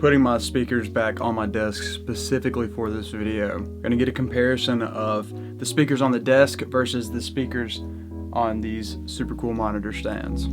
putting my speakers back on my desk specifically for this video. I'm gonna get a comparison of the speakers on the desk versus the speakers on these super cool monitor stands.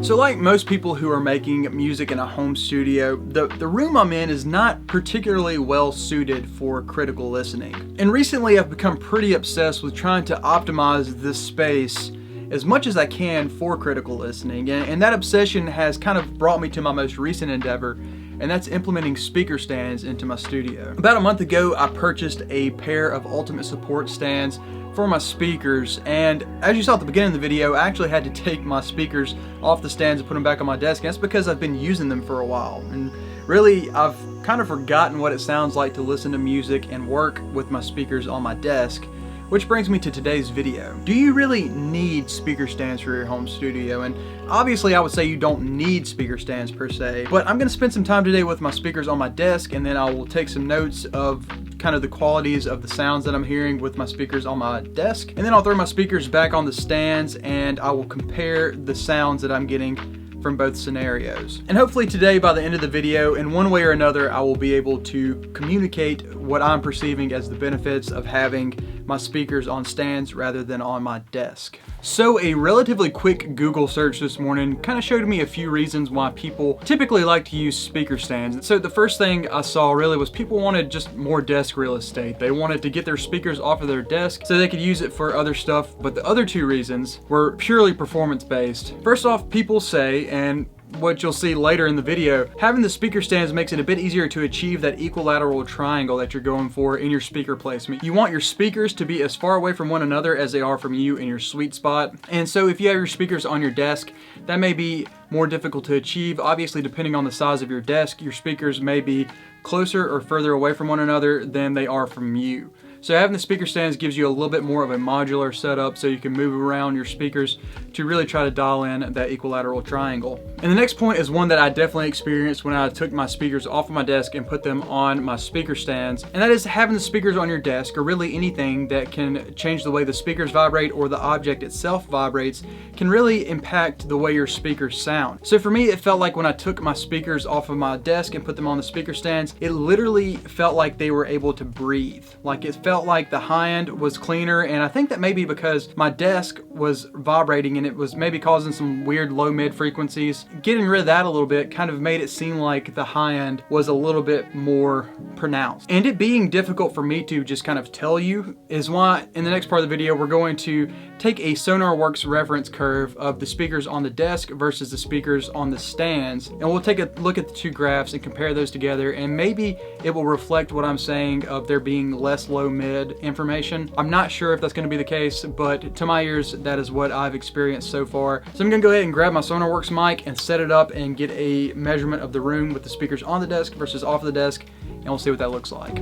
So like most people who are making music in a home studio, the room I'm in is not particularly well suited for critical listening. And recently I've become pretty obsessed with trying to optimize this space as much as I can for critical listening. And that obsession has kind of brought me to my most recent endeavor, and that's implementing speaker stands into my studio. About a month ago, I purchased a pair of ultimate support stands for my speakers, and as you saw at the beginning of the video, I actually had to take my speakers off the stands and put them back on my desk, and that's because I've been using them for a while. And really, I've kind of forgotten what it sounds like to listen to music and work with my speakers on my desk. Which brings me to today's video. Do you really need speaker stands for your home studio? And obviously I would say you don't need speaker stands per se, but I'm gonna spend some time today with my speakers on my desk, and then I will take some notes of kind of the qualities of the sounds that I'm hearing with my speakers on my desk. And then I'll throw my speakers back on the stands and I will compare the sounds that I'm getting from both scenarios. And hopefully today, by the end of the video, in one way or another, I will be able to communicate what I'm perceiving as the benefits of having my speakers on stands rather than on my desk. So a relatively quick Google search this morning kind of showed me a few reasons why people typically like to use speaker stands. So the first thing I saw really was people wanted just more desk real estate. They wanted to get their speakers off of their desk so they could use it for other stuff. But the other two reasons were purely performance based. First off, people say, and what you'll see later in the video, having the speaker stands makes it a bit easier to achieve that equilateral triangle that you're going for in your speaker placement. You want your speakers to be as far away from one another as they are from you in your sweet spot. And so if you have your speakers on your desk, that may be more difficult to achieve. Obviously, depending on the size of your desk, your speakers may be closer or further away from one another than they are from you. So having the speaker stands gives you a little bit more of a modular setup so you can move around your speakers to really try to dial in that equilateral triangle. And the next point is one that I definitely experienced when I took my speakers off of my desk and put them on my speaker stands. And that is having the speakers on your desk, or really anything that can change the way the speakers vibrate or the object itself vibrates, can really impact the way your speakers sound. So for me, it felt like when I took my speakers off of my desk and put them on the speaker stands, it literally felt like they were able to breathe. Like it felt like the high end was cleaner, and I think that may be because my desk was vibrating and it was maybe causing some weird low mid frequencies. Getting rid of that a little bit kind of made it seem like the high end was a little bit more pronounced. And it being difficult for me to just kind of tell you is why in the next part of the video we're going to take a SonarWorks reference curve of the speakers on the desk versus the speakers on the stands, and we'll take a look at the two graphs and compare those together, and maybe it will reflect what I'm saying of there being less low mid information. I'm not sure if that's going to be the case, but to my ears, that is what I've experienced so far. So I'm going to go ahead and grab my SonarWorks mic and set it up and get a measurement of the room with the speakers on the desk versus off the desk, and we'll see what that looks like.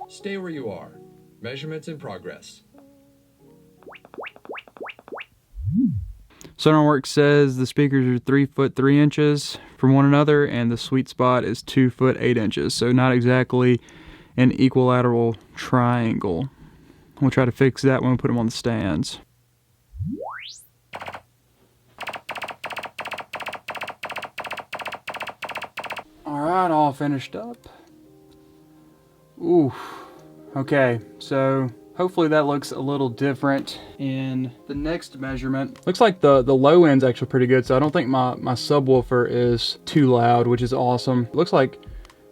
Stay where you are. Measurements in progress. SonarWorks says the speakers are 3 foot 3 inches from one another, and the sweet spot is 2 foot 8 inches. So not exactly an equilateral triangle. We'll try to fix that when we put them on the stands. All right, all finished up. Ooh, okay, so hopefully that looks a little different in the next measurement. Looks like the low end's actually pretty good, so I don't think my subwoofer is too loud, which is awesome. Looks like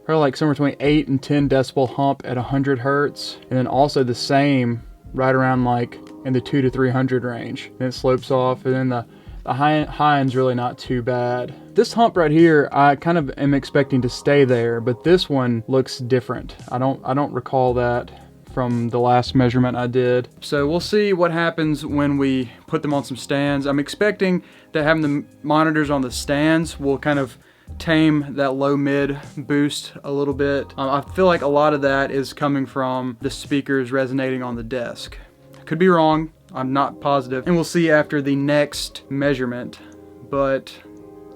probably like somewhere between 8 and 10 decibel hump at 100 hertz, and then also the same right around like in the 200 to 300 range. Then it slopes off, and then the high end's really not too bad. This hump right here, I kind of am expecting to stay there, but this one looks different. I don't recall that from the last measurement I did. So we'll see what happens when we put them on some stands. I'm expecting that having the monitors on the stands will kind of tame that low mid boost a little bit. I feel like a lot of that is coming from the speakers resonating on the desk. Could be wrong, I'm not positive, and we'll see after the next measurement, but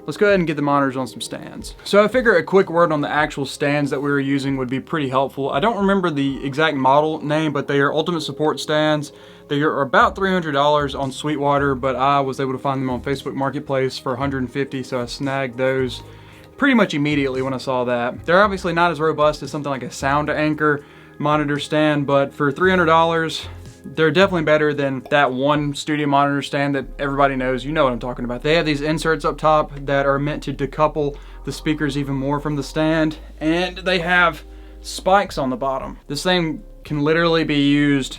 let's go ahead and get the monitors on some stands. So I figure a quick word on the actual stands that we were using would be pretty helpful. I don't remember the exact model name, but they are ultimate support stands. They are about $300 on Sweetwater, but I was able to find them on Facebook Marketplace for $150, so I snagged those pretty much immediately when I saw that. They're obviously not as robust as something like a Sound Anchor monitor stand, but for $300, they're definitely better than that one studio monitor stand that everybody knows. You know what I'm talking about. They have these inserts up top that are meant to decouple the speakers even more from the stand, and they have spikes on the bottom. This thing can literally be used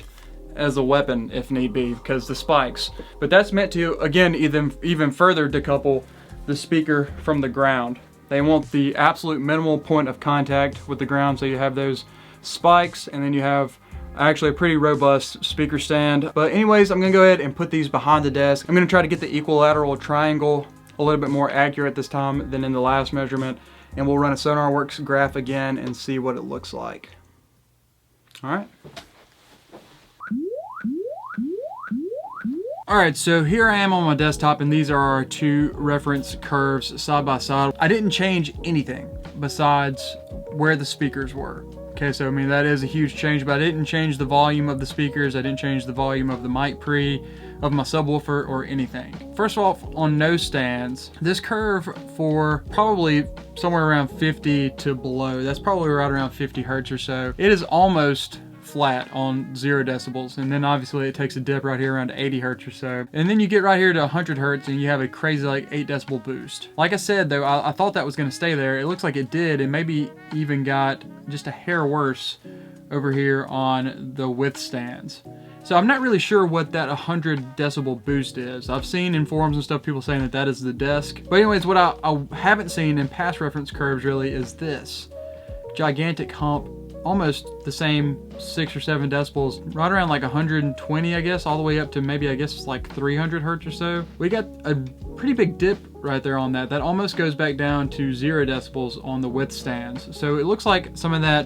as a weapon if need be because the spikes. But that's meant to, again, even further decouple the speaker from the ground. They want the absolute minimal point of contact with the ground, so you have those spikes, and then you have actually a pretty robust speaker stand. But anyways, I'm gonna go ahead and put these behind the desk. I'm gonna try to get the equilateral triangle a little bit more accurate this time than in the last measurement, and we'll run a SonarWorks graph again and see what it looks like. All right. Alright, so here I am on my desktop, and these are our two reference curves side by side. I didn't change anything besides where the speakers were. Okay, so I mean, that is a huge change, but I didn't change the volume of the speakers. I didn't change the volume of the mic pre, of my subwoofer, or anything. First of all, on nose stands, this curve for probably somewhere around 50 to below, that's probably right around 50 hertz or so. It is almost flat on 0 decibels, and then obviously it takes a dip right here around 80 hertz or so, and then you get right here to 100 hertz and you have a crazy like 8 decibel boost. Like I said though, I thought that was going to stay there. It looks like it did, and maybe even got just a hair worse over here on the width stands. So I'm not really sure what that 100 decibel boost is. I've seen in forums and stuff people saying that that is the desk, but anyways, what I haven't seen in past reference curves really is this gigantic hump, almost the same 6 or 7 decibels, right around like 120, I guess, all the way up to maybe, I guess, like 300 hertz or so. We got a pretty big dip right there on that. That almost goes back down to 0 decibels on the width stands. So it looks like some of that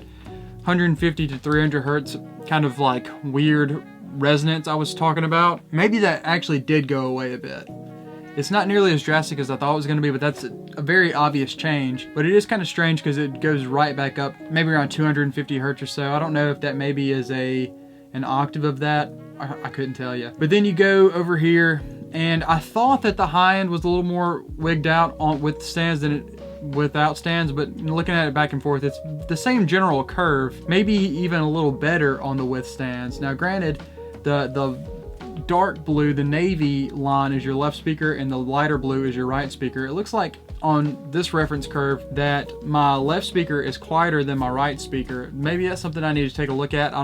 150 to 300 hertz kind of like weird resonance I was talking about, maybe that actually did go away a bit. It's not nearly as drastic as I thought it was going to be, but that's a very obvious change. But it is kind of strange because it goes right back up, maybe around 250 hertz or so. I don't know if that maybe is an octave of that. I couldn't tell you. But then you go over here, and I thought that the high end was a little more wigged out with stands than it without stands, but looking at it back and forth, it's the same general curve, maybe even a little better on the width stands. Now granted, the dark blue, the navy line, is your left speaker, and the lighter blue is your right speaker. It looks like on this reference curve that my left speaker is quieter than my right speaker. Maybe that's something I need to take a look at. I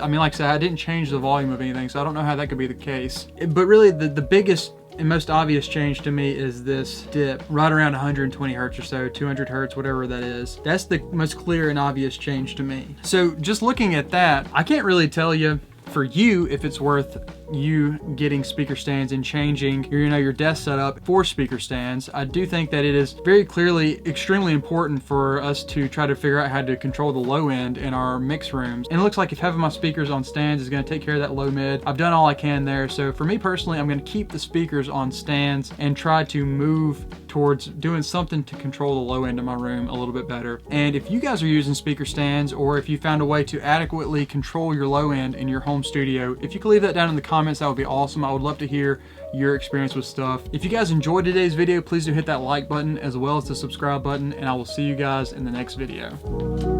mean, like I said, I didn't change the volume of anything, so I don't know how that could be the case. But really, the biggest and most obvious change to me is this dip right around 120 hertz or so, 200 hertz, whatever that is. That's the most clear and obvious change to me. So just looking at that, I can't really tell you for you if it's worth you getting speaker stands and changing your desk setup for speaker stands. I do think that it is very clearly extremely important for us to try to figure out how to control the low end in our mix rooms. And it looks like if having my speakers on stands is going to take care of that low mid, I've done all I can there. So for me personally, I'm going to keep the speakers on stands and try to move towards doing something to control the low end of my room a little bit better. And if you guys are using speaker stands, or if you found a way to adequately control your low end in your home studio, if you could leave that down in the comments, that would be awesome. I would love to hear your experience with stuff. If you guys enjoyed today's video, please do hit that like button as well as the subscribe button, and I will see you guys in the next video.